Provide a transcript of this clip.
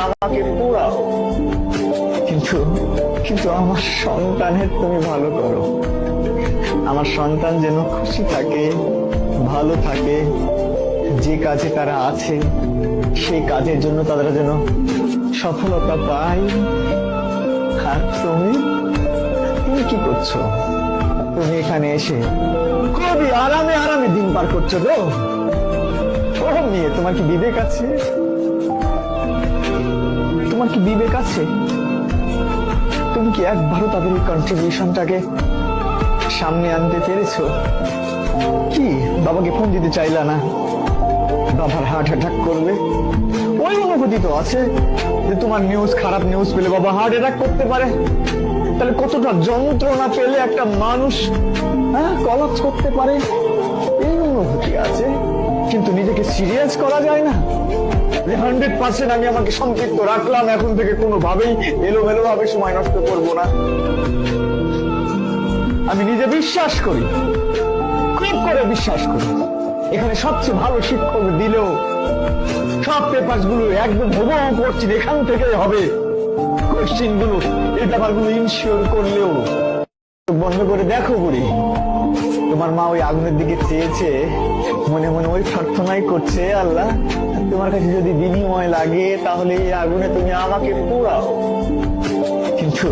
আমাকে পোড়াও, কিন্তু কিন্তু আমার সন্তানের তুমি ভালো করো। আমার সন্তান যেন খুশি থাকে, ভালো থাকে, যে কাজে তারা আছে সেই কাজের জন্য তারা যেন সফলতা পায়। আর তুমি তুমি কি করছো? তুমি এখানে এসে খুবই আরামে আরামে দিন পার করছো তো? ও মেয়ে, তোমার কি বিবেক আছে? তোমার কি বিবেক আছে? তুমি কি একবারও তাদের এই কন্ট্রিবিউশনটাকে সামনে আনতে পেরেছো? কি বাবাকে ফোন দিতে চাইলা না? বাবার হার্ট অ্যাটাক করবে, ওই অনুভূতি তো আছে যে তোমার নিউজ, খারাপ নিউজ পেলে বাবা হার্ট অ্যাটাক করতে পারে। তাহলে কতটা যন্ত্রণা পেলে একটা মানুষ কলাপস করতে পারে, এই অনুভূতি আছে। কিন্তু নিজেকে সিরিয়াস করা যায় না। 100% আমি আমাকে সংক্ষিপ্ত রাখলাম, এখন থেকে কোনোভাবেই এলোমেলো ভাবে সময় নষ্ট করব না। আমি নিজে বিশ্বাস করি, খুব করে বিশ্বাস করি, এখানে সবচেয়ে ভালো শিক্ষক দিলেও সব পেপার গুলো একদম হুবহু করছি, এখান থেকে হবে কোশ্চিন গুলো, এই পেপার গুলো ইনশিওর করলেও বন্ধ করে দেখো বুড়ি, তোমার মা ওই আগুনের দিকে চেয়েছে, মনে মনে ওই প্রার্থনাই করছে, আল্লাহ তোমার কাছে যদি বিনিময় লাগে তাহলে এই আগুনে তুমি আমাকে পোড়াও। কিন্তু